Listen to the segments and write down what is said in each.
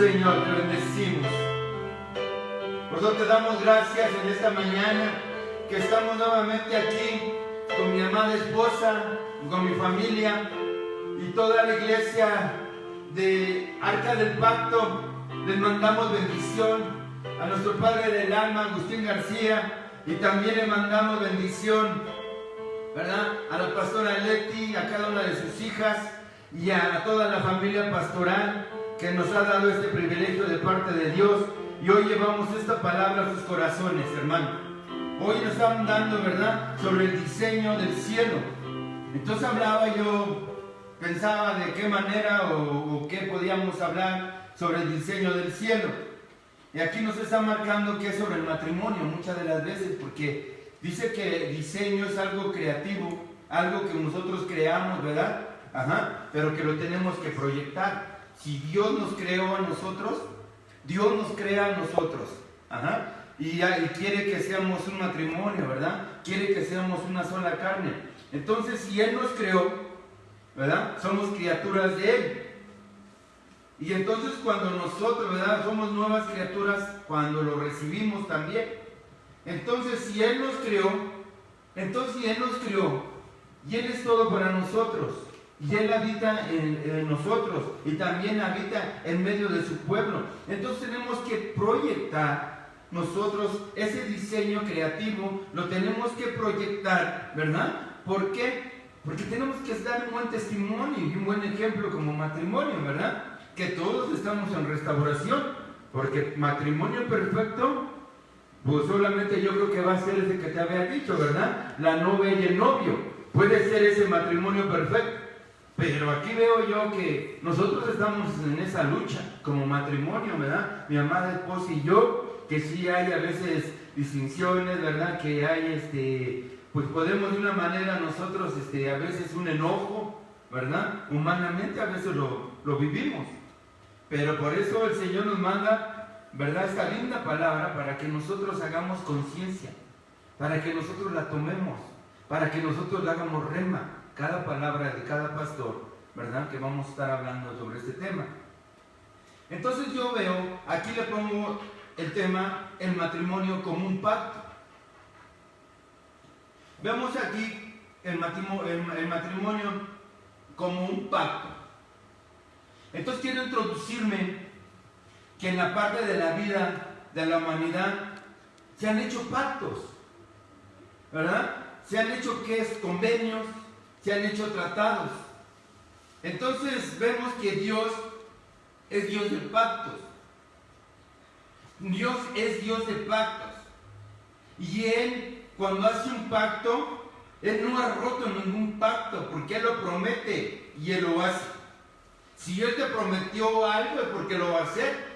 Señor, te bendecimos. Por eso te damos gracias en esta mañana que estamos nuevamente aquí con mi amada esposa, con mi familia y toda la iglesia de Arca del Pacto. Les mandamos bendición a nuestro padre del alma, Agustín García, y también le mandamos bendición, ¿verdad?, a la pastora Leti, a cada una de sus hijas y a toda la familia pastoral que nos ha dado este privilegio de parte de Dios. Y hoy llevamos esta palabra a sus corazones, hermano. Hoy nos están dando, ¿verdad?, sobre el diseño del cielo. Entonces pensaba de qué manera o qué podíamos hablar sobre el diseño del cielo. Y aquí nos está marcando que es sobre el matrimonio muchas de las veces, porque dice que el diseño es algo creativo, algo que nosotros creamos, ¿verdad? Pero que lo tenemos que proyectar. Si Dios nos creó a nosotros, Dios nos crea a nosotros. Y quiere que seamos un matrimonio, ¿verdad? Quiere que seamos una sola carne. Entonces, si Él nos creó, ¿verdad?, somos criaturas de Él. Y entonces cuando nosotros, ¿verdad?, somos nuevas criaturas, cuando lo recibimos también. Entonces, si Él nos creó, y Él es todo para nosotros, y Él habita en nosotros, y también habita en medio de su pueblo. Entonces tenemos que proyectar nosotros ese diseño creativo, lo tenemos que proyectar, ¿verdad? ¿Por qué? Porque tenemos que dar un buen testimonio y un buen ejemplo como matrimonio, ¿verdad? Que todos estamos en restauración, porque matrimonio perfecto, pues solamente yo creo que va a ser ese que te había dicho, ¿verdad? La novia y el novio, puede ser ese matrimonio perfecto. Pero aquí veo yo que nosotros estamos en esa lucha como matrimonio, ¿verdad? Mi amada esposa y yo, que sí hay a veces distinciones, ¿verdad? Que hay, pues podemos de una manera nosotros, a veces un enojo, ¿verdad? Humanamente a veces lo vivimos. Pero por eso el Señor nos manda, ¿verdad?, esta linda palabra para que nosotros hagamos conciencia, para que nosotros la tomemos, para que nosotros la hagamos rema. Cada palabra de cada pastor, ¿verdad?, que vamos a estar hablando sobre este tema. Entonces yo veo, aquí le pongo el tema, el matrimonio como un pacto. Vemos aquí el matrimonio como un pacto. Entonces quiero introducirme que en la parte de la vida de la humanidad se han hecho pactos, ¿verdad? Se han hecho convenios, se han hecho tratados. Entonces vemos que Dios es Dios de pactos. Dios es Dios de pactos. Y Él, cuando hace un pacto, Él no ha roto ningún pacto, porque Él lo promete y Él lo hace. Si Él te prometió algo es porque lo va a hacer.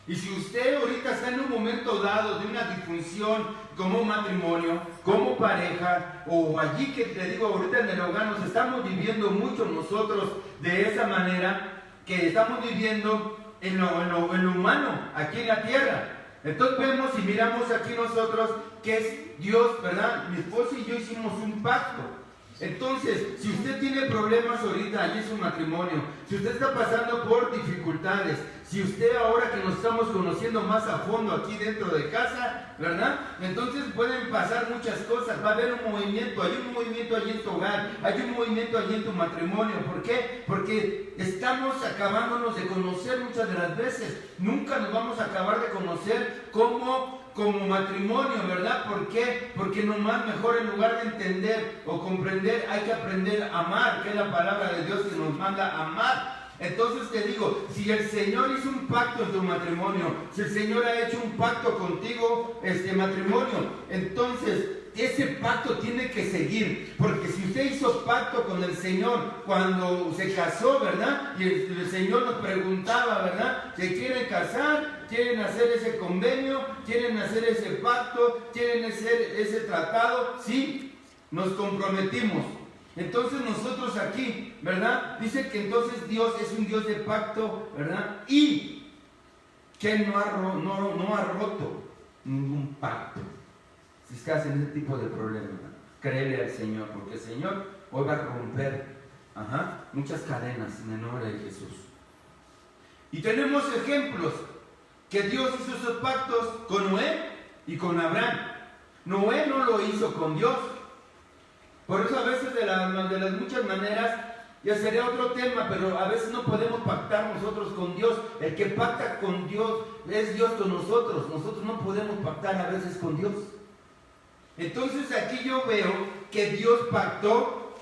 Y si usted ahorita está en un momento dado de una disfunción como matrimonio, como pareja, o allí que te digo ahorita en el hogar, nos estamos viviendo mucho nosotros de esa manera, que estamos viviendo en lo humano, aquí en la tierra. Entonces vemos y miramos aquí nosotros que es Dios, ¿verdad? Mi esposa y yo hicimos un pacto. Entonces, si usted tiene problemas ahorita allí en su matrimonio, si usted está pasando por dificultades, si usted ahora que nos estamos conociendo más a fondo aquí dentro de casa, ¿verdad? Entonces pueden pasar muchas cosas, va a haber un movimiento, hay un movimiento allí en tu hogar, hay un movimiento allí en tu matrimonio. ¿Por qué? Porque estamos acabándonos de conocer muchas de las veces, nunca nos vamos a acabar de conocer como matrimonio, ¿verdad? ¿Por qué? Porque nomás mejor en lugar de entender o comprender, hay que aprender a amar, que es la palabra de Dios que nos manda a amar. Entonces te digo, si el Señor hizo un pacto en tu matrimonio, si el Señor ha hecho un pacto contigo, matrimonio, entonces ese pacto tiene que seguir, porque si usted hizo pacto con el Señor cuando se casó, ¿verdad? Y el Señor nos preguntaba, ¿verdad? ¿Se quieren casar? ¿Quieren hacer ese convenio? ¿Quieren hacer ese pacto? ¿Quieren hacer ese tratado? Sí, nos comprometimos. Entonces nosotros aquí, ¿verdad? Dice que entonces Dios es un Dios de pacto, ¿verdad? Y que no ha roto ningún pacto. Si estás en ese tipo de problemas, créele al Señor, porque el Señor hoy va a romper muchas cadenas en el nombre de Jesús. Y tenemos ejemplos que Dios hizo esos pactos con Noé y con Abraham. Noé no lo hizo con Dios. Por eso a veces de las muchas maneras, ya sería otro tema, pero a veces no podemos pactar nosotros con Dios. El que pacta con Dios es Dios con nosotros. Nosotros no podemos pactar a veces con Dios. Entonces aquí yo veo que Dios pactó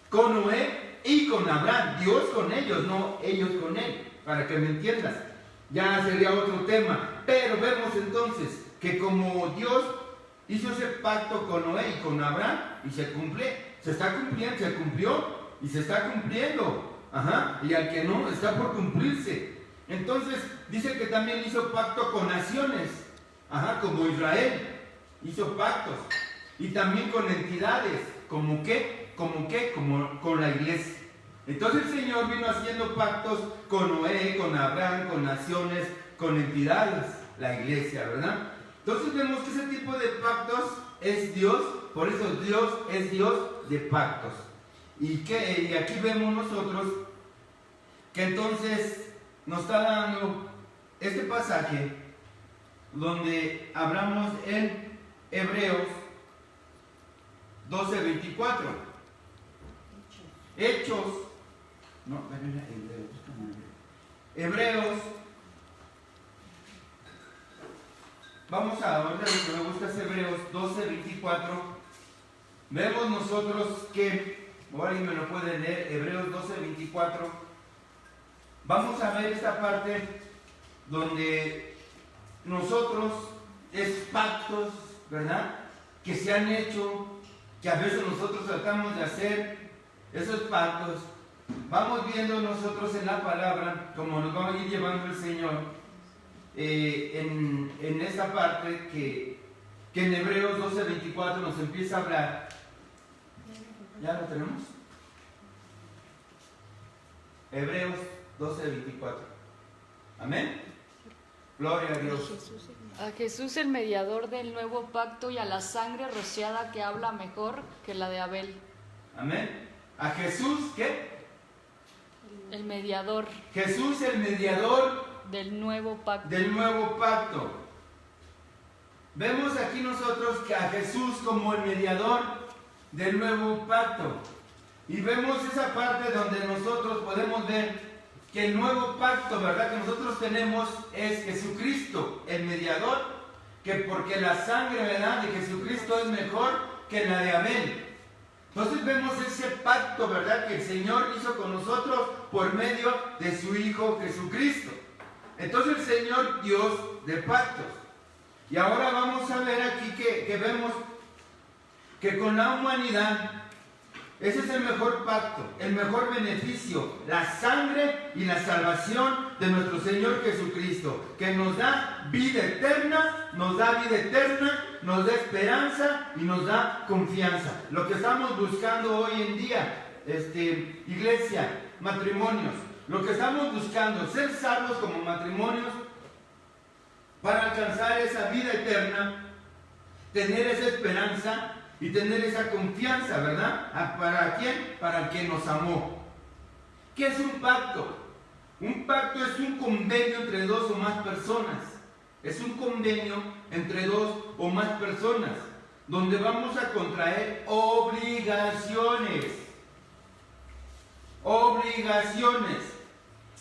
con Noé y con Abraham. Dios con ellos, no ellos con él. Para que me entiendas. Ya sería otro tema. Pero vemos entonces que como Dios hizo ese pacto con Noé y con Abraham, y se cumple, se está cumpliendo, se cumplió y se está cumpliendo. Y al que no, está por cumplirse. Entonces dice que también hizo pacto con naciones, como Israel hizo pactos, y también con entidades, como con la iglesia. Entonces el Señor vino haciendo pactos con Noé, con Abraham, con naciones, con entidades, la iglesia, ¿verdad? Entonces vemos que ese tipo de pactos es Dios, por eso Dios es Dios de pactos. Y aquí vemos nosotros que entonces nos está dando este pasaje donde hablamos en Hebreos 12:24. Hebreos. Vamos a ver, lo que me gusta es Hebreos 12:24. Vemos nosotros que, o alguien me lo puede leer, Hebreos 12:24. Vamos a ver esta parte donde nosotros, esos pactos, ¿verdad?, que se han hecho, que a veces nosotros tratamos de hacer, esos pactos, vamos viendo nosotros en la palabra, como nos va a ir llevando el Señor, en esta parte que en Hebreos 12:24 nos empieza a hablar. ¿Ya lo tenemos? Hebreos 12:24. Amén. Gloria a Dios. A Jesús el mediador del nuevo pacto y a la sangre rociada que habla mejor que la de Abel. Amén. A Jesús, ¿qué? El mediador. Jesús el mediador del nuevo pacto. Del nuevo pacto. Vemos aquí nosotros que a Jesús como el mediador del nuevo pacto. Y vemos esa parte donde nosotros podemos ver que el nuevo pacto, ¿verdad?, que nosotros tenemos es Jesucristo, el mediador, que porque la sangre, ¿verdad?, de Jesucristo es mejor que la de Abel. Entonces vemos ese pacto, ¿verdad?, que el Señor hizo con nosotros por medio de su Hijo Jesucristo. Entonces el Señor, Dios de pactos. Y ahora vamos a ver aquí que vemos que con la humanidad, ese es el mejor pacto, el mejor beneficio, la sangre y la salvación de nuestro Señor Jesucristo, que nos da vida eterna, nos da esperanza y nos da confianza. Lo que estamos buscando hoy en día, iglesia, matrimonios, lo que estamos buscando, ser salvos como matrimonios para alcanzar esa vida eterna, tener esa esperanza y tener esa confianza, ¿verdad? ¿Para quién? Para el que nos amó. ¿Qué es un pacto? Un pacto es un convenio entre dos o más personas. Es un convenio entre dos o más personas, donde vamos a contraer obligaciones. Obligaciones.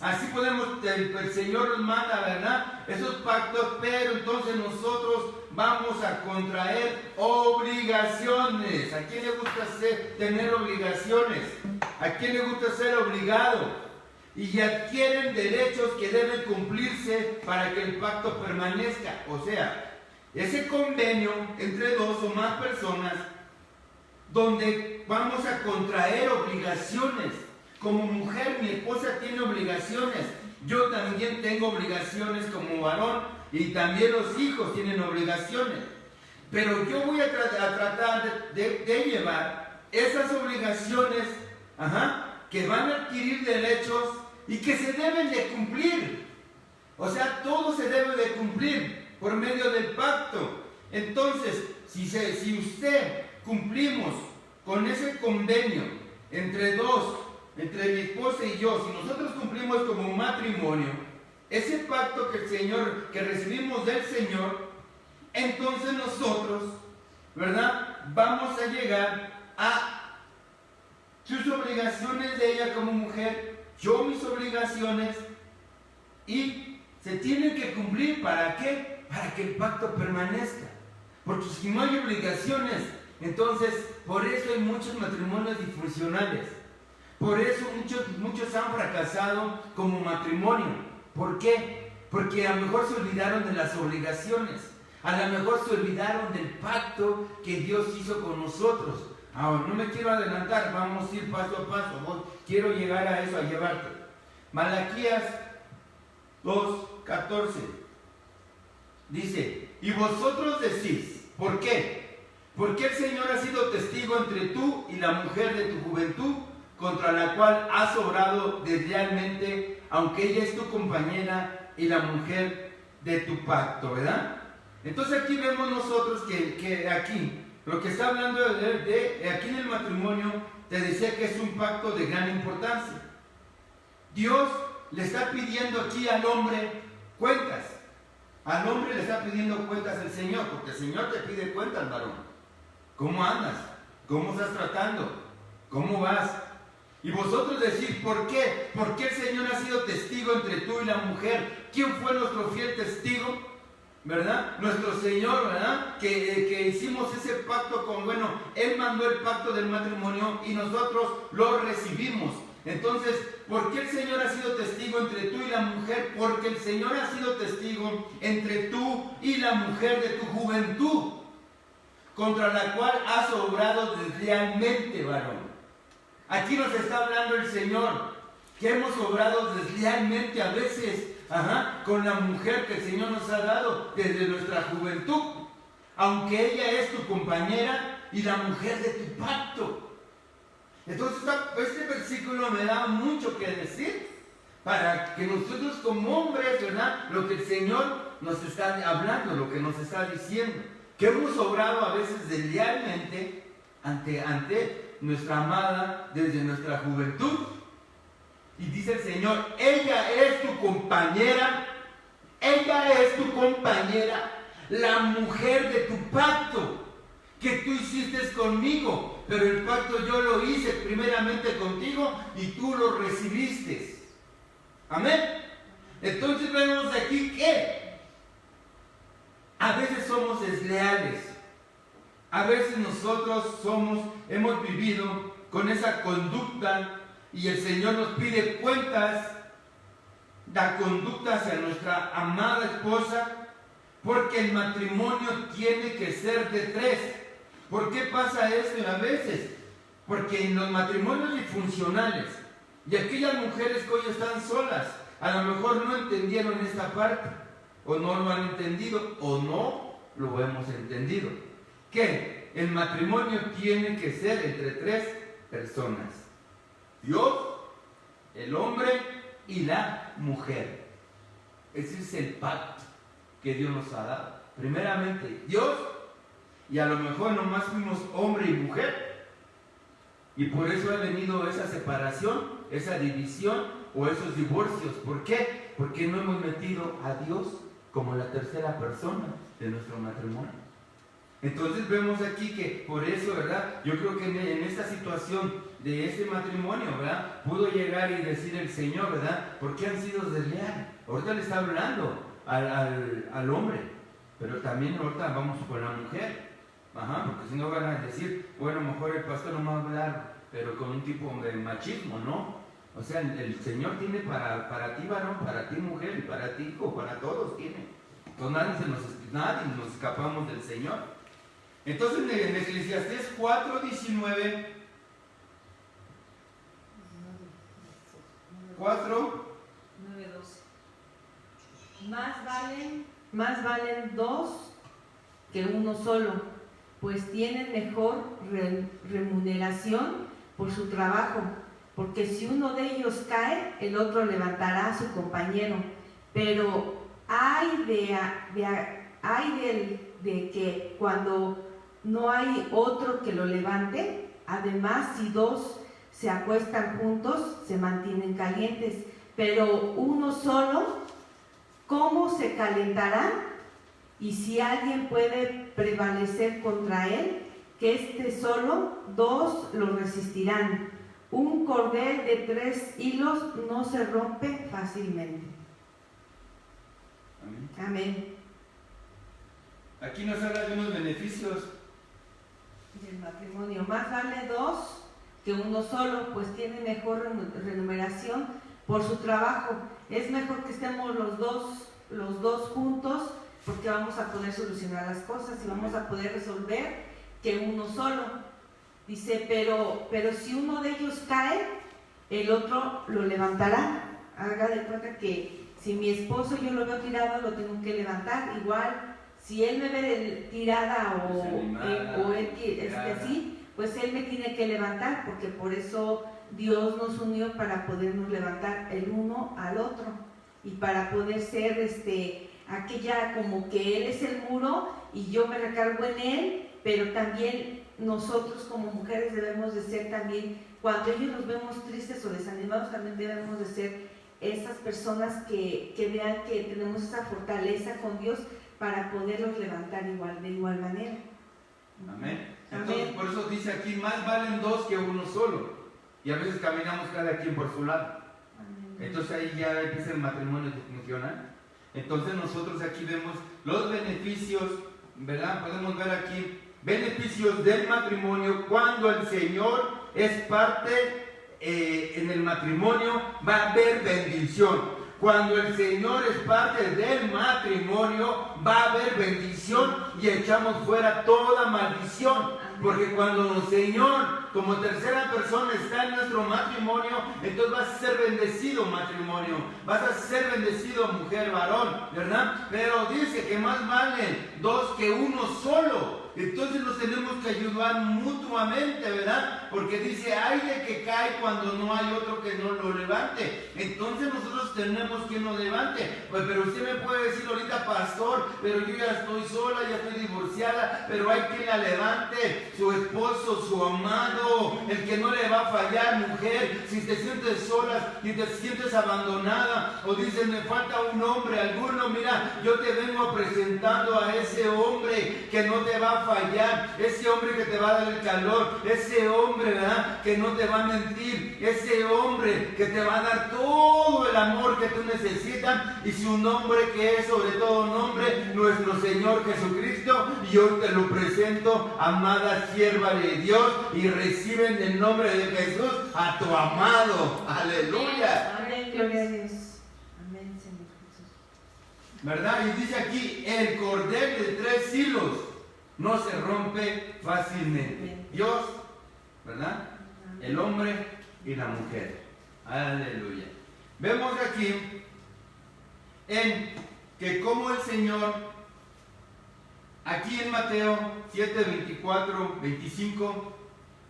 Así podemos, el Señor nos manda, ¿verdad?, esos pactos, pero entonces nosotros vamos a contraer obligaciones. ¿A quién le gusta tener obligaciones? ¿A quién le gusta ser obligado? Y adquieren derechos que deben cumplirse para que el pacto permanezca. O sea, ese convenio entre dos o más personas, donde vamos a contraer obligaciones. Como mujer, mi esposa tiene obligaciones. Yo también tengo obligaciones como varón. Y también los hijos tienen obligaciones. Pero yo voy a tratar de llevar esas obligaciones, que van a adquirir derechos y que se deben de cumplir. O sea, todo se debe de cumplir por medio del pacto. Entonces, si usted cumplimos con ese convenio entre mi esposa y yo, si nosotros cumplimos como matrimonio, ese pacto que recibimos del Señor, entonces nosotros, ¿verdad? Vamos a llegar a sus obligaciones de ella como mujer, yo mis obligaciones, y se tienen que cumplir. ¿Para qué? Para que el pacto permanezca. Porque si no hay obligaciones, entonces por eso hay muchos matrimonios disfuncionales. Por eso muchos han fracasado como matrimonio. ¿Por qué? Porque a lo mejor se olvidaron de las obligaciones. A lo mejor se olvidaron del pacto que Dios hizo con nosotros. Ahora, no me quiero adelantar, vamos a ir paso a paso. Quiero llegar a eso, a llevarte. Malaquías 2:14 dice: y vosotros decís, ¿por qué? Porque el Señor ha sido testigo entre tú y la mujer de tu juventud, contra la cual has obrado deslealmente, aunque ella es tu compañera y la mujer de tu pacto, ¿verdad? Entonces aquí vemos nosotros que aquí, lo que está hablando de aquí en el matrimonio, te decía que es un pacto de gran importancia. Dios le está pidiendo aquí al hombre cuentas. Al hombre le está pidiendo cuentas el Señor, porque el Señor te pide cuentas, varón. ¿Cómo andas? ¿Cómo estás tratando? ¿Cómo vas? Y vosotros decís, ¿por qué? Porque el Señor ha sido testigo entre tú y la mujer. ¿Quién fue nuestro fiel testigo? ¿Verdad? Nuestro Señor, ¿verdad? Que hicimos ese pacto con, Él mandó el pacto del matrimonio y nosotros lo recibimos. Entonces, ¿por qué el Señor ha sido testigo entre tú y la mujer? Porque el Señor ha sido testigo entre tú y la mujer de tu juventud, contra la cual has obrado deslealmente, varón. Aquí nos está hablando el Señor, que hemos obrado deslealmente a veces, con la mujer que el Señor nos ha dado desde nuestra juventud, aunque ella es tu compañera y la mujer de tu pacto. Entonces este versículo me da mucho que decir para que nosotros como hombres, ¿verdad? Lo que el Señor nos está hablando, lo que nos está diciendo, que hemos obrado a veces deslealmente ante nuestra amada desde nuestra juventud. Y dice el Señor, ella es tu compañera, la mujer de tu pacto que tú hiciste conmigo, pero el pacto yo lo hice primeramente contigo y tú lo recibiste. Amén. Entonces vemos aquí que a veces somos desleales, a veces nosotros hemos vivido con esa conducta y el Señor nos pide cuentas, da conducta hacia nuestra amada esposa, porque el matrimonio tiene que ser de tres. ¿Por qué pasa esto a veces? Porque en los matrimonios disfuncionales y aquellas mujeres que hoy están solas, a lo mejor no entendieron esta parte, o no lo han entendido, o no lo hemos entendido. Que el matrimonio tiene que ser entre tres personas: Dios, el hombre y la mujer. Ese es el pacto que Dios nos ha dado. Primeramente Dios, y a lo mejor nomás fuimos hombre y mujer, y por eso ha venido esa separación, esa división o esos divorcios. ¿Por qué? Porque no hemos metido a Dios como la tercera persona de nuestro matrimonio. Entonces vemos aquí que por eso, ¿verdad? Yo creo que en esta situación de este matrimonio, ¿verdad? Pudo llegar y decir el Señor, ¿verdad? ¿Por qué han sido desleales? Ahorita le está hablando al hombre, pero también ahorita vamos con la mujer. Porque si no van a decir, bueno, mejor el pastor no va a hablar, pero con un tipo de machismo, ¿no? O sea, el Señor tiene para ti varón, para ti mujer, y para ti hijo, para todos tiene. Entonces nadie nos escapamos del Señor. Entonces en Eclesiastés 4:19, 9:12. Más valen dos que uno solo, pues tienen mejor remuneración por su trabajo, porque si uno de ellos cae, el otro levantará a su compañero. Pero hay de que cuando no hay otro que lo levante, además si dos se acuestan juntos, se mantienen calientes, pero uno solo ¿cómo se calentarán? Y si alguien puede prevalecer contra él, que éste solo, 2 lo resistirán. Un cordel de 3 hilos no se rompe fácilmente. Amén. Amén. Aquí nos habla de unos beneficios. Del matrimonio, más vale 2 que uno solo, pues tiene mejor remuneración por su trabajo. Es mejor que estemos los dos juntos, porque vamos a poder solucionar las cosas y vamos a poder resolver que uno solo. Dice, pero si uno de ellos cae, el otro lo levantará. Haga de cuenta que si mi esposo yo lo veo tirado, lo tengo que levantar. Igual, si él me ve tirada o él así, pues él me tiene que levantar, porque por eso Dios nos unió, para podernos levantar el uno al otro y para poder ser aquella, como que él es el muro y yo me recargo en él, pero también nosotros como mujeres debemos de ser también, cuando ellos nos vemos tristes o desanimados, también debemos de ser esas personas que vean que tenemos esa fortaleza con Dios para poderlos levantar de igual manera. Amén. Entonces, Amén. por eso dice aquí, más valen 2 que uno solo. Y a veces caminamos cada quien por su lado. Amén. Entonces ahí ya empieza el matrimonio a funcionar. Entonces nosotros aquí vemos los beneficios, ¿verdad? Podemos ver aquí beneficios del matrimonio. Cuando el Señor es parte en el matrimonio, va a haber bendición. Cuando el Señor es parte del matrimonio, va a haber bendición y echamos fuera toda maldición. Porque cuando el Señor, como tercera persona, está en nuestro matrimonio, entonces vas a ser bendecido, matrimonio. Vas a ser bendecido, mujer, varón, ¿verdad? Pero dice que más valen 2 que uno solo. Entonces nos tenemos que ayudar mutuamente, ¿verdad? Porque dice, hay de que cae cuando no hay otro que no lo levante. Entonces nosotros tenemos que nos levante. Pues, pero usted me puede decir ahorita, pastor, pero yo ya estoy sola, ya estoy divorciada, pero hay quien la levante, su esposo, su amado, el que no le va a fallar, mujer. Si te sientes sola, si te sientes abandonada, o dices, me falta un hombre, alguno, mira, yo te vengo presentando a ese hombre que no te va a fallar, ese hombre que te va a dar el calor, ese hombre, ¿verdad?, que no te va a mentir, ese hombre que te va a dar todo el amor que tú necesitas, y su nombre que es sobre todo nombre, nuestro Señor Jesucristo. Y hoy te lo presento, amada sierva de Dios, y recibe en el nombre de Jesús a tu amado. Aleluya. Amén, gloria a Dios. Amén, Señor Jesús. ¿Verdad? Y dice aquí, el cordel de 3 hilos no se rompe fácilmente. Dios, ¿verdad? El hombre y la mujer. Aleluya. Vemos aquí en que como el Señor, aquí en Mateo 7, 24, 25,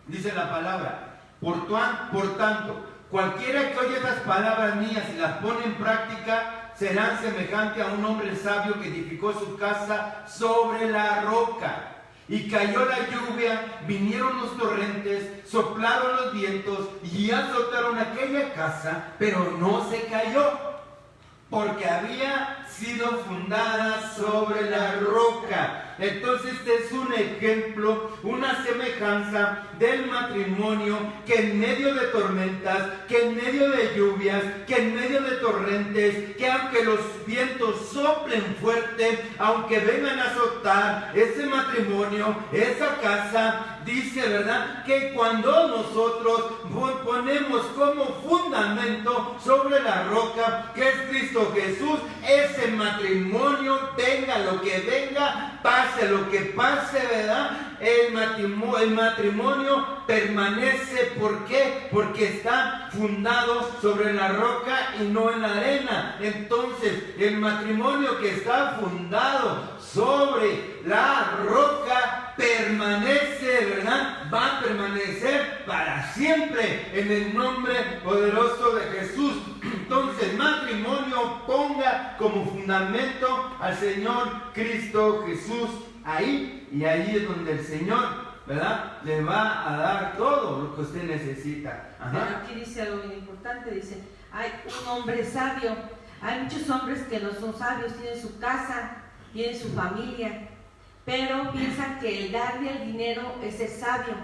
dice la palabra, por tanto, cualquiera que oye estas palabras mías y las pone en práctica, serán semejante a un hombre sabio que edificó su casa sobre la roca. Y cayó la lluvia, vinieron los torrentes, soplaron los vientos y azotaron aquella casa, pero no se cayó, porque había sido fundada sobre la roca. Entonces este es un ejemplo, una semejanza del matrimonio, que en medio de tormentas, que en medio de lluvias, que en medio de torrentes, que aunque los vientos soplen fuerte, aunque vengan a azotar ese matrimonio, esa casa, dice, ¿verdad?, que cuando nosotros ponemos como fundamento sobre la roca, que es Cristo Jesús, ese matrimonio, venga lo que venga, pase lo que pase, ¿verdad?, el matrimonio permanece. ¿Por qué? Porque está fundado sobre la roca y no en la arena. Entonces, el matrimonio que está fundado sobre la roca permanece, ¿verdad? Va a permanecer para siempre en el nombre poderoso de Jesús. Entonces, matrimonio, ponga como fundamento al Señor Cristo Jesús ahí, y ahí es donde el Señor, ¿verdad?, le va a dar todo lo que usted necesita. Pero aquí dice algo bien importante, dice, hay un hombre sabio. Hay muchos hombres que no son sabios, tienen su casa, tienen su familia, pero piensan que el darle el dinero es ser sabio,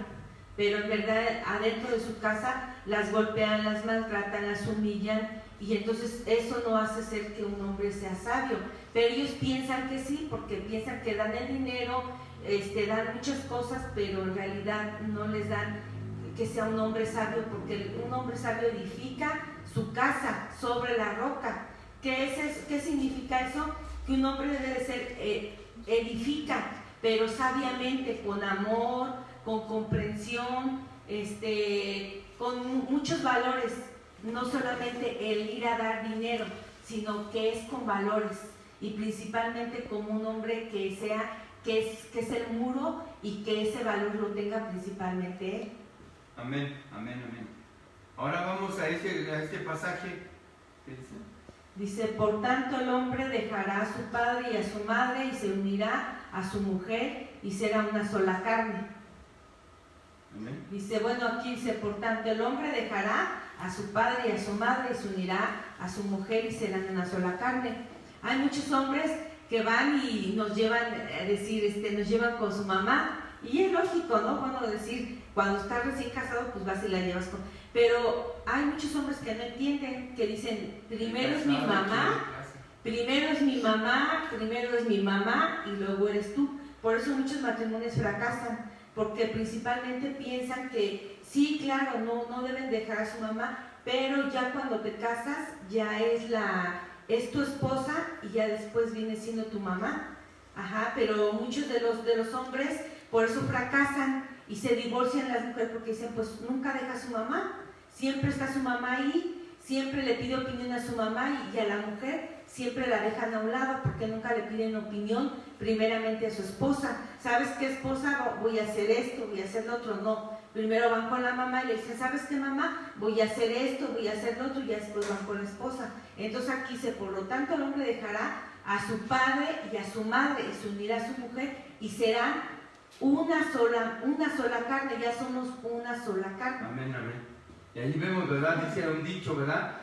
pero en verdad adentro de su casa las golpean, las maltratan, las humillan, y entonces eso no hace ser que un hombre sea sabio. Pero ellos piensan que sí, porque piensan que dan el dinero, dan muchas cosas, pero en realidad no les dan que sea un hombre sabio, porque un hombre sabio edifica su casa sobre la roca. ¿Qué significa eso? Que un hombre debe de ser, edifica, pero sabiamente, con amor, con comprensión, con muchos valores, no solamente el ir a dar dinero, sino que es con valores, y principalmente como un hombre que es el muro, y que ese valor lo tenga principalmente él. Amén, amén, amén. Ahora vamos a este pasaje. ¿Qué dice? Dice, por tanto el hombre dejará a su padre y a su madre y se unirá a su mujer y será una sola carne. Amén. Dice, bueno, aquí dice, por tanto el hombre dejará a su padre y a su madre y se unirá a su mujer y serán una sola carne. Hay muchos hombres que van y nos llevan a decir, nos llevan con su mamá, y es lógico, ¿no? Bueno, decir, cuando estás recién casado, pues vas y la llevas con... Pero hay muchos hombres que no entienden, que dicen, primero es mi mamá, primero es mi mamá y luego eres tú. Por eso muchos matrimonios fracasan, porque principalmente piensan que sí, claro, no deben dejar a su mamá, pero ya cuando te casas ya es tu esposa y ya después viene siendo tu mamá. Ajá, pero muchos de los hombres por eso fracasan y se divorcian las mujeres, porque dicen, pues nunca deja a su mamá, siempre está su mamá ahí, siempre le pide opinión a su mamá, y a la mujer siempre la dejan a un lado porque nunca le piden opinión primeramente a su esposa. ¿Sabes qué, esposa? Voy a hacer esto, voy a hacer lo otro. No, primero van con la mamá y le dicen, ¿sabes qué, mamá? Voy a hacer esto, voy a hacer lo otro, y ya después van con la esposa. Entonces aquí dice, por lo tanto el hombre dejará a su padre y a su madre y se unirá a su mujer y serán una sola carne, ya somos una sola carne. Amén, amén. Y ahí vemos, ¿verdad? Dice un dicho, ¿verdad?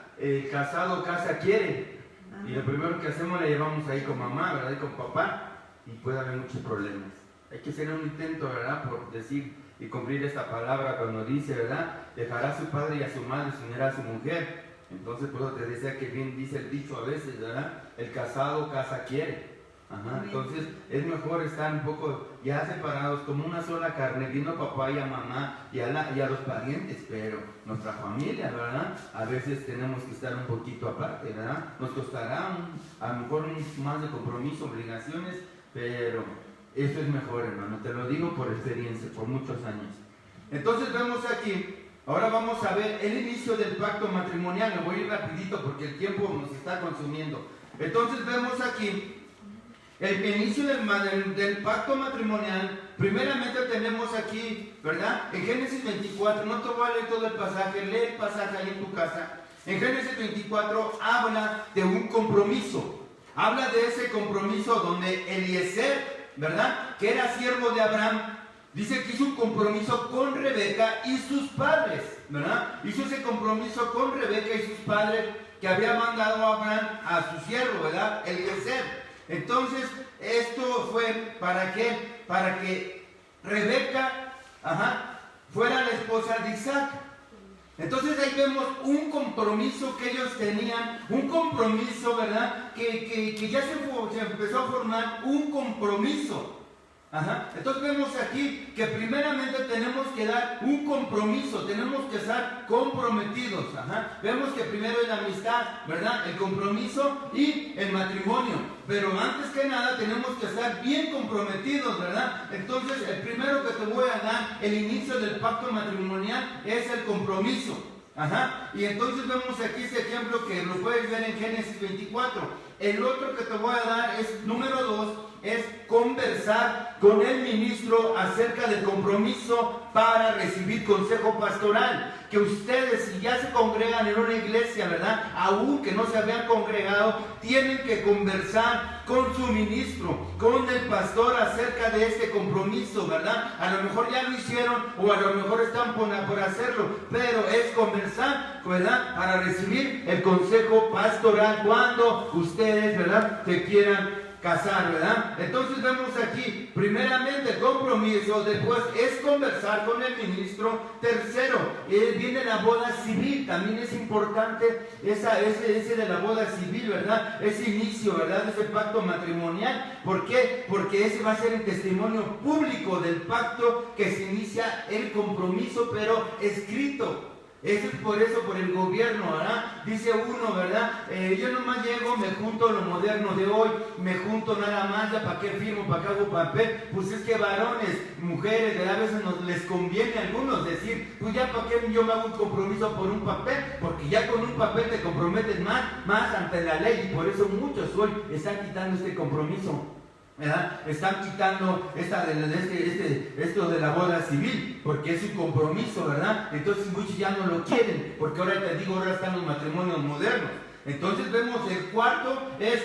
Casado casa quiere. Y lo primero que hacemos, la llevamos ahí con mamá, ¿verdad? Y con papá, y puede haber muchos problemas. Hay que hacer un intento, ¿verdad? Por decir y cumplir esta palabra cuando dice, ¿verdad? Dejará a su padre y a su madre, se unirá a su mujer. Entonces, pues te decía que bien dice el dicho a veces, ¿verdad? El casado casa quiere. Ajá, entonces es mejor estar un poco ya separados como una sola carne, viendo a papá y a mamá y a los parientes, pero nuestra familia, ¿verdad? A veces tenemos que estar un poquito aparte, ¿verdad? Nos costará a lo mejor más de compromiso, obligaciones, pero eso es mejor, hermano, te lo digo por experiencia, por muchos años. Entonces vemos aquí, ahora vamos a ver el inicio del pacto matrimonial. Me voy a ir rapidito porque el tiempo nos está consumiendo. Entonces vemos aquí el inicio del pacto matrimonial. Primeramente tenemos aquí, ¿verdad? En Génesis 24, no te voy a leer todo el pasaje, lee el pasaje ahí en tu casa. En Génesis 24 habla de un compromiso. Habla de ese compromiso donde Eliezer, ¿verdad? Que era siervo de Abraham, dice que hizo un compromiso con Rebeca y sus padres, ¿verdad? Hizo ese compromiso con Rebeca y sus padres, que había mandado a Abraham a su siervo, ¿verdad? Eliezer. Entonces, esto fue ¿para qué? Para que Rebeca, fuera la esposa de Isaac. Entonces ahí vemos un compromiso que ellos tenían, un compromiso, ¿verdad? Que ya se empezó a formar un compromiso. Entonces vemos aquí que primeramente tenemos que dar un compromiso, tenemos que estar comprometidos. Vemos que primero es la amistad, ¿verdad? El compromiso y el matrimonio. Pero antes que nada tenemos que estar bien comprometidos, ¿verdad? Entonces el primero que te voy a dar, el inicio del pacto matrimonial, es el compromiso. Y entonces vemos aquí ese ejemplo que lo puedes ver en Génesis 24. El otro que te voy a dar es número 2. es conversar con el ministro acerca del compromiso para recibir consejo pastoral. Que ustedes, si ya se congregan en una iglesia, ¿verdad? Aún que no se habían congregado, tienen que conversar con su ministro, con el pastor acerca de este compromiso, ¿verdad? A lo mejor ya lo hicieron o a lo mejor están por hacerlo, pero es conversar, ¿verdad? Para recibir el consejo pastoral cuando ustedes, ¿verdad?, se quieran casar, ¿verdad? Entonces vemos aquí, primeramente el compromiso, después es conversar con el ministro. Tercero, viene la boda civil. También es importante ese de la boda civil, ¿verdad? Ese inicio, ¿verdad?, de ese pacto matrimonial. ¿Por qué? Porque ese va a ser el testimonio público del pacto que se inicia el compromiso, pero escrito. Eso es por el gobierno, ¿verdad? Dice uno, ¿verdad? Yo nomás llego, me junto a lo moderno de hoy, me junto nada más, ya para qué firmo, para qué hago papel. Pues es que varones, mujeres, ¿verdad? A veces les conviene a algunos decir, pues ya para qué yo me hago un compromiso por un papel, porque ya con un papel te comprometes más ante la ley, y por eso muchos hoy están quitando este compromiso, ¿verdad? Están quitando esto de la boda civil, porque es un compromiso, ¿verdad? Entonces muchos ya no lo quieren, porque ahora te digo, ahora están los matrimonios modernos. Entonces vemos el cuarto, es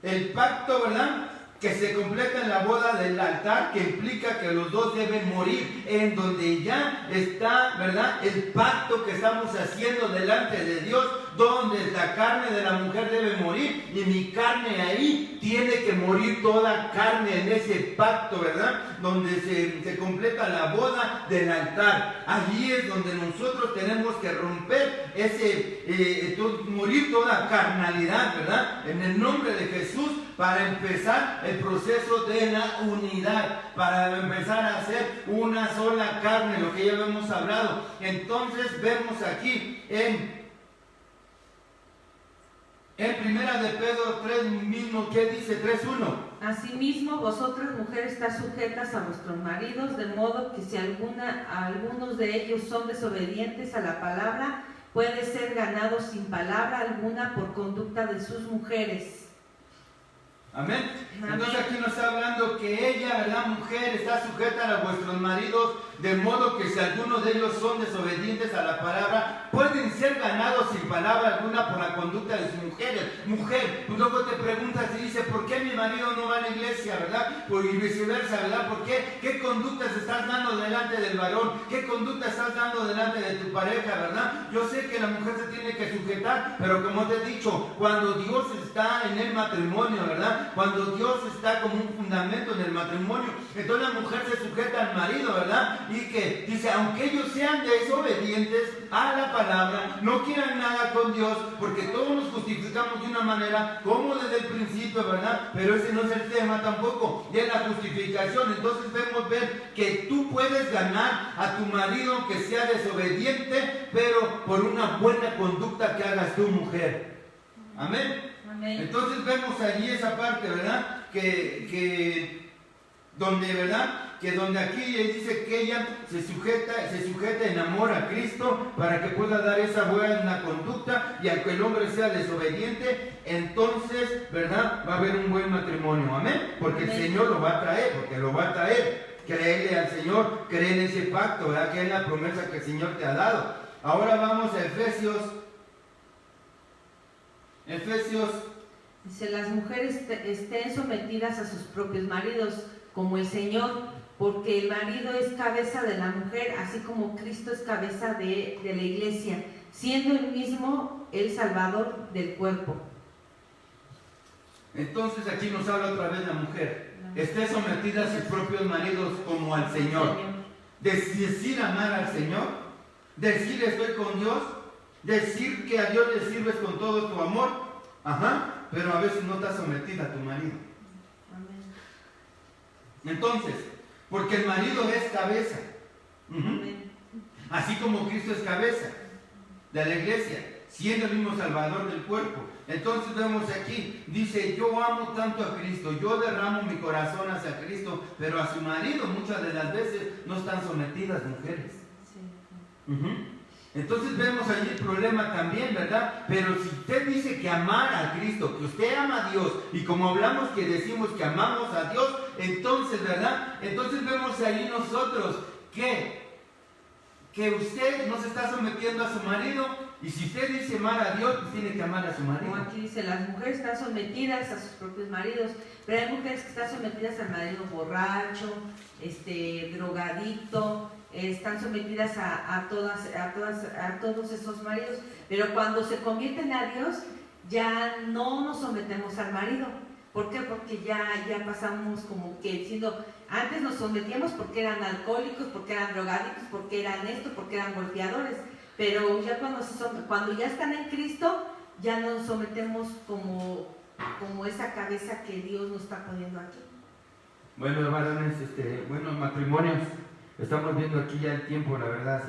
el pacto, ¿verdad?, que se completa en la boda del altar, que implica que los dos deben morir, en donde ya está, ¿verdad?, el pacto que estamos haciendo delante de Dios, donde la carne de la mujer debe morir, y mi carne ahí tiene que morir toda carne en ese pacto, ¿verdad?, donde se completa la boda del altar. Allí es donde nosotros tenemos que romper morir toda carnalidad, ¿verdad?, en el nombre de Jesús, para empezar el proceso de la unidad, para empezar a hacer una sola carne, lo que ya hemos hablado. Entonces vemos aquí en Primera de Pedro 3 mismo, ¿qué dice? 3:1. Asimismo, vosotras mujeres estáis sujetas a vuestros maridos, de modo que si algunos de ellos son desobedientes a la palabra, puede ser ganado sin palabra alguna por conducta de sus mujeres. Amén. Amén. Entonces aquí nos está hablando que ella, la mujer, está sujeta a vuestros maridos, de modo que si algunos de ellos son desobedientes a la palabra, pueden ser ganados sin palabra alguna por la conducta de sus mujeres. Mujer, pues luego te preguntas y dices, ¿por qué mi marido no va a la iglesia, verdad? Pues y viceversa, ¿verdad? ¿Por qué? ¿Qué conductas estás dando delante del varón? ¿Qué conducta estás dando delante de tu pareja, verdad? Yo sé que la mujer se tiene que sujetar, pero como te he dicho, cuando Dios está en el matrimonio, ¿verdad?, cuando Dios está como un fundamento en el matrimonio, entonces la mujer se sujeta al marido, ¿verdad? Y que dice, aunque ellos sean desobedientes a la palabra, no quieran nada con Dios, porque todos nos justificamos de una manera, como desde el principio, ¿verdad? Pero ese no es el tema tampoco, de la justificación. Entonces debemos ver que tú puedes ganar a tu marido aunque sea desobediente, pero por una buena conducta que hagas tu mujer. Amén. Entonces vemos allí esa parte, ¿verdad? Donde aquí dice que ella se sujeta en amor a Cristo para que pueda dar esa buena conducta, y aunque el hombre sea desobediente, entonces, ¿verdad?, va a haber un buen matrimonio. Amén. Porque el Señor lo va a traer, Créele al Señor, cree en ese pacto, ¿verdad?, que es la promesa que el Señor te ha dado. Ahora vamos a Efesios. Dice, las mujeres estén sometidas a sus propios maridos como el Señor, porque el marido es cabeza de la mujer, así como Cristo es cabeza de la iglesia, siendo el mismo el Salvador del cuerpo. Entonces aquí nos habla otra vez la mujer. Esté sometida a sus propios maridos como al Señor. Decir amar al Señor, decir estoy con Dios, decir que a Dios le sirves con todo tu amor, pero a veces no estás sometida a tu marido. Entonces, porque el marido es cabeza, así como Cristo es cabeza de la iglesia, siendo el mismo Salvador del cuerpo. Entonces vemos aquí, dice, yo amo tanto a Cristo, yo derramo mi corazón hacia Cristo, pero a su marido muchas de las veces no están sometidas mujeres. Entonces vemos allí el problema también, ¿verdad? Pero si usted dice que amar a Cristo, que usted ama a Dios, y como hablamos que decimos que amamos a Dios, entonces, ¿verdad? Entonces vemos ahí nosotros que usted no se está sometiendo a su marido, y si usted dice amar a Dios, pues tiene que amar a su marido. Como aquí dice, las mujeres están sometidas a sus propios maridos, pero hay mujeres que están sometidas al marido borracho, drogadicto, están sometidas a todos esos maridos, pero cuando se convierten a Dios, ya no nos sometemos al marido. ¿Por qué? Porque ya pasamos como que diciendo, antes nos sometíamos porque eran alcohólicos, porque eran drogadictos, porque eran esto, porque eran golpeadores, pero ya cuando ya están en Cristo, ya nos sometemos como esa cabeza que Dios nos está poniendo aquí. Bueno, varones, matrimonios, estamos viendo aquí ya el tiempo, la verdad,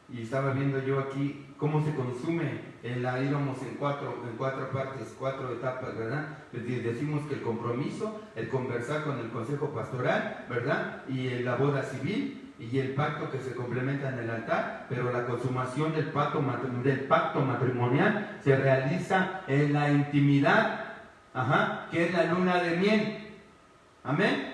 y estaba viendo yo aquí cómo se consume, íbamos en cuatro partes, 4 etapas, ¿verdad? Decimos que el compromiso, el conversar con el consejo pastoral, ¿verdad? Y la boda civil, y el pacto que se complementa en el altar, pero la consumación del pacto matrimonial se realiza en la intimidad, que es la luna de miel. Amén.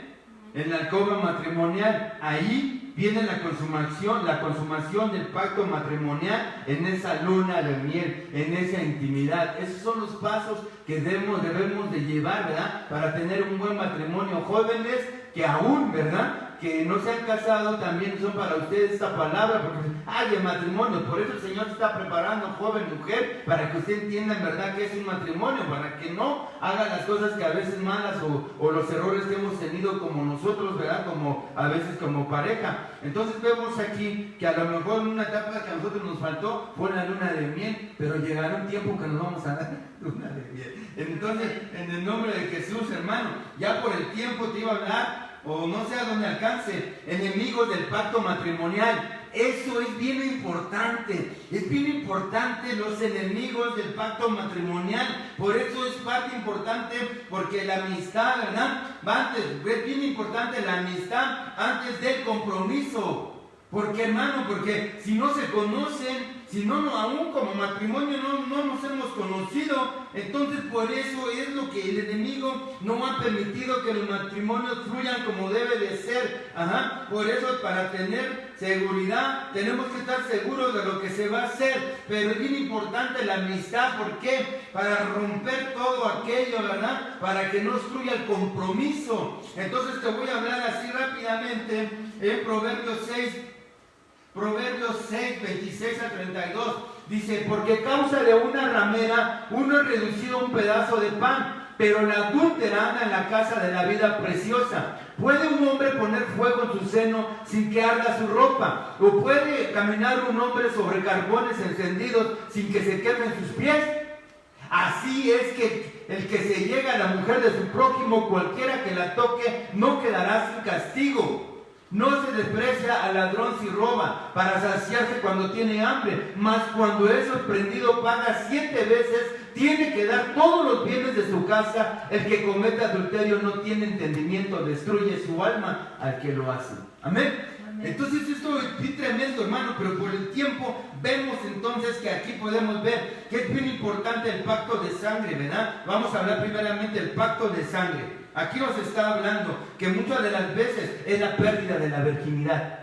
En la alcoba matrimonial, ahí viene la consumación del pacto matrimonial, en esa luna de miel, en esa intimidad. Esos son los pasos que debemos de llevar, ¿verdad? Para tener un buen matrimonio. Jóvenes que aún, ¿verdad?, que no se han casado, también son para ustedes esta palabra, porque hay el matrimonio. Por eso el Señor está preparando, joven, mujer, para que usted entienda en verdad que es un matrimonio, para que no haga las cosas que a veces malas o los errores que hemos tenido como nosotros, ¿verdad? Como a veces como pareja. Entonces vemos aquí que a lo mejor una etapa que a nosotros nos faltó fue la luna de miel, pero llegará un tiempo que nos vamos a dar luna de miel. Entonces, en el nombre de Jesús, hermano, ya por el tiempo te iba a hablar, o no sé a dónde alcance, enemigos del pacto matrimonial. Eso es bien importante los enemigos del pacto matrimonial. Por eso es parte importante, porque la amistad, ¿verdad? Es bien importante la amistad antes del compromiso. Porque, hermano, porque si no se conocen, si no, aún como matrimonio no nos hemos conocido, entonces por eso es lo que el enemigo no ha permitido que los matrimonios fluyan como debe de ser. Por eso, para tener seguridad, tenemos que estar seguros de lo que se va a hacer. Pero es bien importante la amistad. ¿Por qué? Para romper todo aquello, ¿verdad? Para que no fluya el compromiso. Entonces te voy a hablar así rápidamente en Proverbios 6, 26 a 32, dice: porque causa de una ramera uno es reducido a un pedazo de pan, pero la adúltera anda en la casa de la vida preciosa. ¿Puede un hombre poner fuego en su seno sin que arda su ropa? ¿O puede caminar un hombre sobre carbones encendidos sin que se quemen sus pies? Así es que el que se llega a la mujer de su prójimo, cualquiera que la toque, no quedará sin castigo. No se desprecia al ladrón si roba, para saciarse cuando tiene hambre, mas cuando es sorprendido paga 7 veces, tiene que dar todos los bienes de su casa. El que comete adulterio no tiene entendimiento, destruye su alma al que lo hace. Amén. Entonces esto es bien tremendo, hermano, pero por el tiempo vemos entonces que aquí podemos ver que es bien importante el pacto de sangre, ¿verdad? Vamos a hablar primeramente del pacto de sangre. Aquí nos está hablando que muchas de las veces es la pérdida de la virginidad.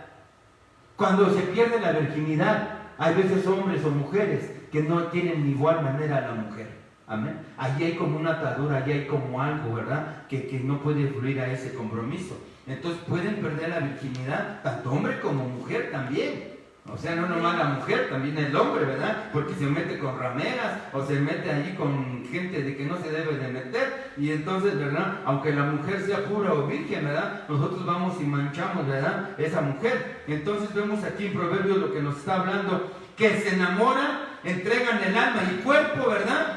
Cuando se pierde la virginidad, hay veces hombres o mujeres que no tienen de igual manera a la mujer. Amén. Allí hay como una atadura, allí hay como algo, ¿verdad? Que no puede fluir a ese compromiso. Entonces pueden perder la virginidad, tanto hombre como mujer también. O sea, no nomás la mujer, también el hombre, ¿verdad? Porque se mete con rameras o se mete allí con gente de que no se debe de meter. Y entonces, ¿verdad? Aunque la mujer sea pura o virgen, ¿verdad? Nosotros vamos y manchamos, ¿verdad? Esa mujer. Entonces vemos aquí en Proverbios lo que nos está hablando, que se enamoran, entregan el alma y cuerpo, ¿verdad?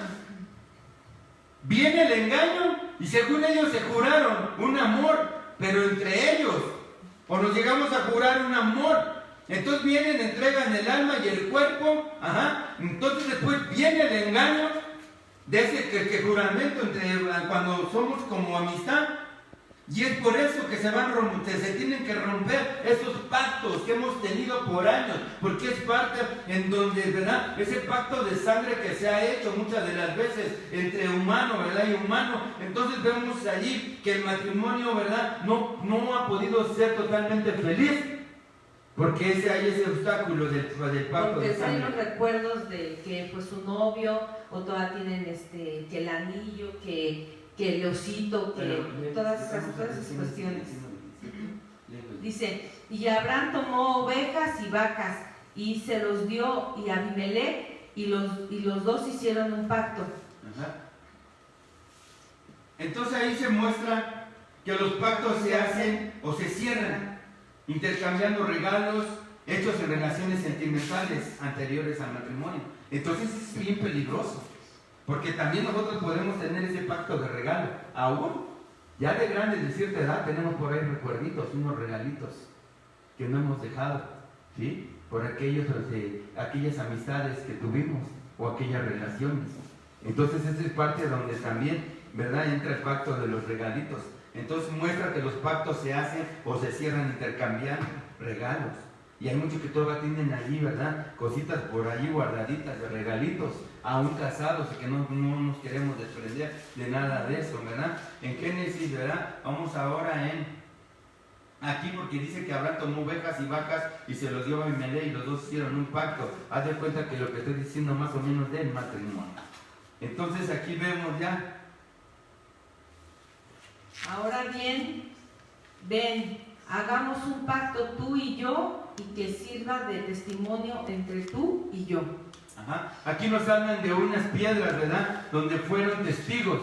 Viene el engaño y según ellos se juraron un amor, pero entre ellos, o nos llegamos a jurar un amor. Entonces vienen, entregan el alma y el cuerpo, entonces después viene el engaño de ese que juramento entre cuando somos como amistad. Y es por eso que se tienen que romper esos pactos que hemos tenido por años, porque es parte en donde, ¿verdad? Ese pacto de sangre que se ha hecho muchas de las veces entre humano, ¿verdad? Y humano. Entonces vemos allí que el matrimonio, ¿verdad? No ha podido ser totalmente feliz, porque hay ese obstáculo del pacto porque de sangre. hay los recuerdos de que pues su novio, o todavía tienen que el anillo, que el osito, que todas esas cuestiones. Dice, y Abraham tomó ovejas y vacas y se los dio y a Abimelech y los dos hicieron un pacto. Ajá. Entonces ahí se muestra que los pactos se hacen o se cierran intercambiando regalos hechos en relaciones sentimentales anteriores al matrimonio. Entonces es bien peligroso, porque también nosotros podemos tener ese pacto de regalo. Aún, ya de grandes de cierta edad, tenemos por ahí recuerditos, unos regalitos que no hemos dejado, ¿sí? Por aquellas amistades que tuvimos o aquellas relaciones. Entonces esa es parte donde también, ¿verdad?, entra el pacto de los regalitos. Entonces muestra que los pactos se hacen o se cierran intercambiando regalos. Y hay muchos que todavía tienen allí, ¿verdad?, cositas por allí guardaditas de regalitos, aún casados, y que no nos queremos desprender de nada de eso, ¿verdad? En Génesis, ¿verdad? Vamos ahora aquí, porque dice que Abraham tomó ovejas y vacas y se los dio a Abimelech y los dos hicieron un pacto. Haz de cuenta que lo que estoy diciendo más o menos del matrimonio. Entonces aquí vemos ya. Ahora bien, ven, hagamos un pacto tú y yo, y que sirva de testimonio entre tú y yo. Ajá. Aquí nos hablan de unas piedras, ¿verdad?, donde fueron testigos,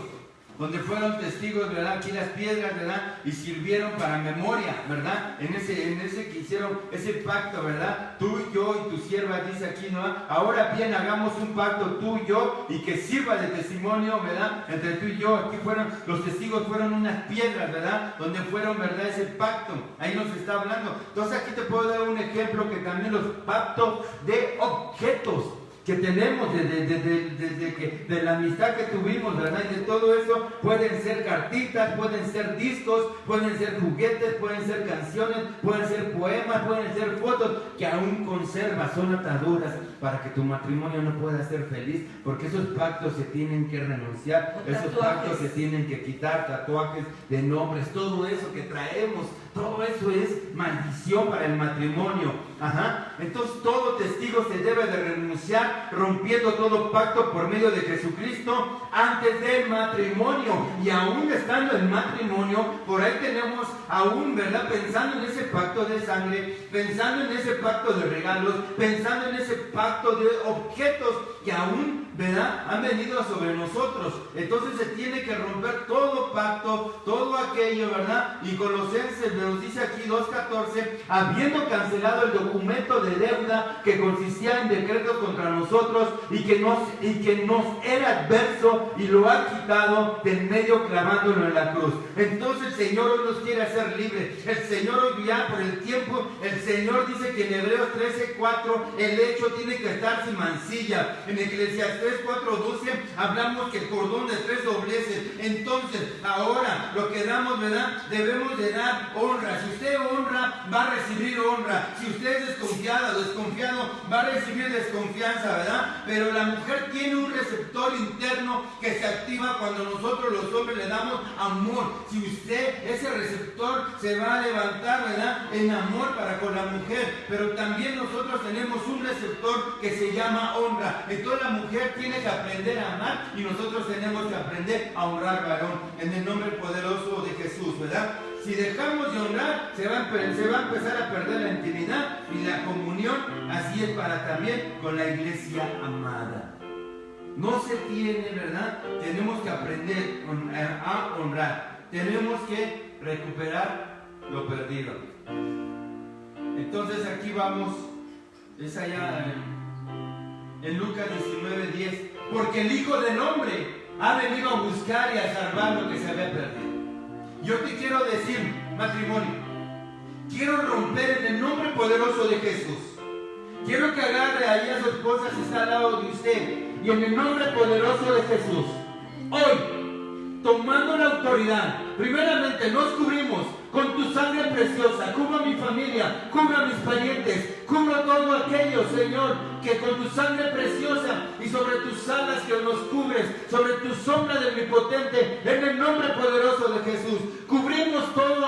¿verdad? Aquí las piedras, ¿verdad?, y sirvieron para memoria, ¿verdad? En ese que hicieron ese pacto, ¿verdad? Tú y yo y tu sierva, dice aquí, ¿no? Ahora bien, hagamos un pacto tú y yo, y que sirva de testimonio, ¿verdad?, entre tú y yo. Aquí los testigos fueron unas piedras, ¿verdad?, donde fueron, ¿verdad?, ese pacto. Ahí nos está hablando. Entonces aquí te puedo dar un ejemplo, que también los pactos de objetos que tenemos de la amistad que tuvimos, ¿verdad?, y de todo eso, pueden ser cartitas, pueden ser discos, pueden ser juguetes, pueden ser canciones, pueden ser poemas, pueden ser fotos que aún conservas, son ataduras para que tu matrimonio no pueda ser feliz, porque esos pactos se tienen que renunciar, esos pactos se tienen que quitar, tatuajes de nombres, todo eso que traemos, todo eso es maldición para el matrimonio. Ajá. Entonces todo testigo se debe de renunciar, rompiendo todo pacto por medio de Jesucristo antes del matrimonio. Y aún estando en matrimonio, por ahí tenemos aún, ¿verdad?, pensando en ese pacto de sangre, pensando en ese pacto de regalos, pensando en ese pacto de objetos que aún, ¿verdad?, han venido sobre nosotros. Entonces se tiene que romper todo pacto, todo aquello, ¿verdad? Y Colosenses nos dice aquí 2:14, habiendo cancelado el documento de deuda que consistía en decretos contra nosotros y que nos era adverso, y lo ha quitado del medio clavándolo en la cruz. Entonces el Señor hoy nos quiere hacer libres. El Señor hoy, ya por el tiempo, el Señor dice que en Hebreos 13:4 el hecho tiene que estar sin mancilla. En Eclesiastés 4:12 hablamos que el cordón de 3 dobleces. Entonces ahora lo que damos, ¿verdad?, debemos de dar honra. Si usted honra, va a recibir honra. Si usted es desconfiada o desconfiado, va a recibir desconfianza, ¿verdad? Pero la mujer tiene un receptor interno que se activa cuando nosotros los hombres le damos amor. Si usted, ese receptor se va a levantar, ¿verdad?, en amor para con la mujer. Pero también nosotros tenemos un receptor que se llama honra. Entonces la mujer tiene que aprender a amar, y nosotros tenemos que aprender a honrar, varón, en el nombre poderoso de Jesús, ¿verdad? Si dejamos de honrar, se va a empezar a perder la intimidad y la comunión. Así es para también con la iglesia amada. No se tiene, ¿verdad? Tenemos que aprender a honrar. Tenemos que recuperar lo perdido. Entonces aquí vamos, es allá en Lucas 19:10. Porque el Hijo del Hombre ha venido a buscar y a salvar lo que se había perdido. Yo te quiero decir, matrimonio, quiero romper en el nombre poderoso de Jesús. Quiero que agarre ahí a su esposa si está al lado de usted, y en el nombre poderoso de Jesús, hoy tomando la autoridad, primeramente nos cubrimos con tu sangre preciosa. Cubro a mi familia, cubro a mis parientes, cubro todo aquello, Señor, que con tu sangre preciosa y sobre tus alas que nos cubres, sobre tu sombra del Omnipotente, en el nombre poderoso de Jesús, cubrimos todo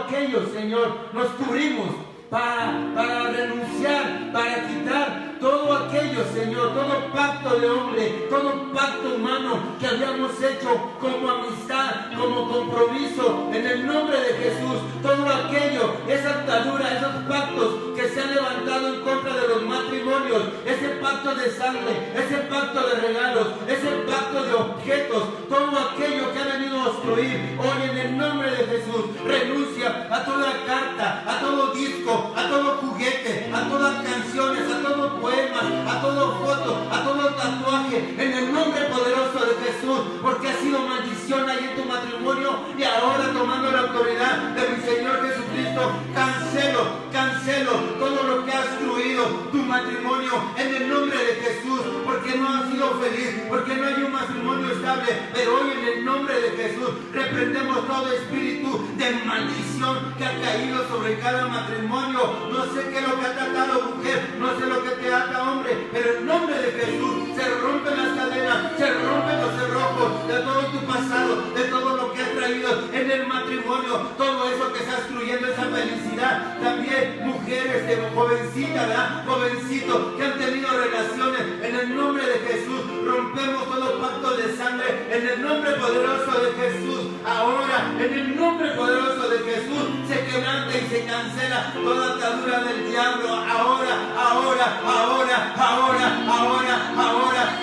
aquello, Señor, nos cubrimos para renunciar, para quitar todo aquello, Señor, todo pacto de hombre, todo pacto humano que habíamos hecho como amistad, como compromiso, en el nombre de Jesús, todo aquello, esa atadura, esos pactos que se han levantado en contra de los matrimonios, ese pacto de sangre, ese pacto de regalos, ese pacto de objetos, todo aquello que ha venido a obstruir, hoy en el nombre de Jesús, renuncia a toda carta, a todo disco, a todo juguete, a todas canciones, a todo poemas, a todo foto, a todo tatuaje, en el nombre poderoso de Jesús, porque ha sido maldición ahí en tu matrimonio, y ahora tomando la autoridad de mi Señor Jesucristo, cancelo todo lo que ha destruido tu matrimonio en el nombre de Jesús, porque no has sido feliz, porque no hay un matrimonio estable, pero hoy en el nombre de Jesús reprendemos todo espíritu de maldición que ha caído sobre cada matrimonio. No sé qué es lo que ha tratado, mujer, no sé lo que te ata, hombre, pero en nombre de Jesús se rompen las cadenas, se rompen los cerrojos de todo tu pasado, de todo lo que has traído en el matrimonio, todo eso que está destruyendo esa felicidad. También mujeres, jovencitas, ¿verdad? Jovencitos que han tenido relaciones, en el nombre de Jesús rompemos todo pacto de sangre, en el nombre poderoso de Jesús. Ahora, en el nombre poderoso de Jesús, se quebranta y se cancela toda atadura del diablo. Ahora,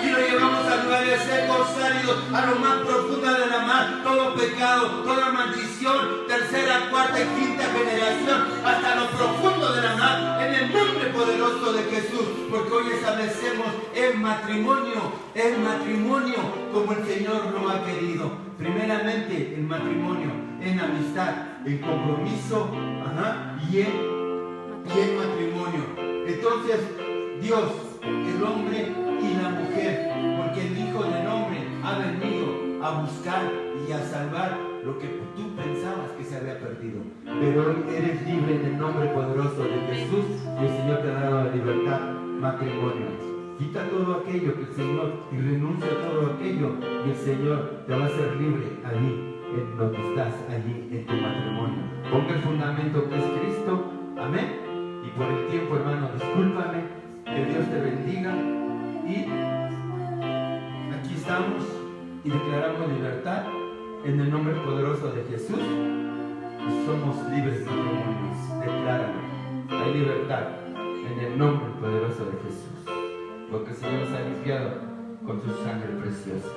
y lo llevamos a lugares secos, áridos, a lo más profundo de la mar, todo pecado, toda maldición, tercera, cuarta y quinta generación, hasta lo profundo de la mar, en el nombre poderoso de Jesús, porque hoy establecemos el matrimonio como el Señor lo ha querido. Primeramente, el matrimonio en amistad, en compromiso, y en matrimonio. Entonces, Dios, el hombre y la mujer, porque el Hijo del Hombre ha venido a buscar y a salvar lo que tú pensabas que se había perdido. Pero hoy eres libre en el nombre poderoso de Jesús, y el Señor te ha dado la libertad. Matrimonio. Quita todo aquello que el Señor, y renuncia a todo aquello, y el Señor te va a hacer libre allí, en donde estás, allí en tu matrimonio. Ponga el fundamento que es Cristo. Amén. Y por el tiempo, hermano, discúlpame, que Dios te bendiga, y aquí estamos y declaramos libertad en el nombre poderoso de Jesús, y somos libres matrimonios. Decláralo, hay libertad en el nombre poderoso de Jesús, porque el Señor nos ha limpiado con su sangre preciosa.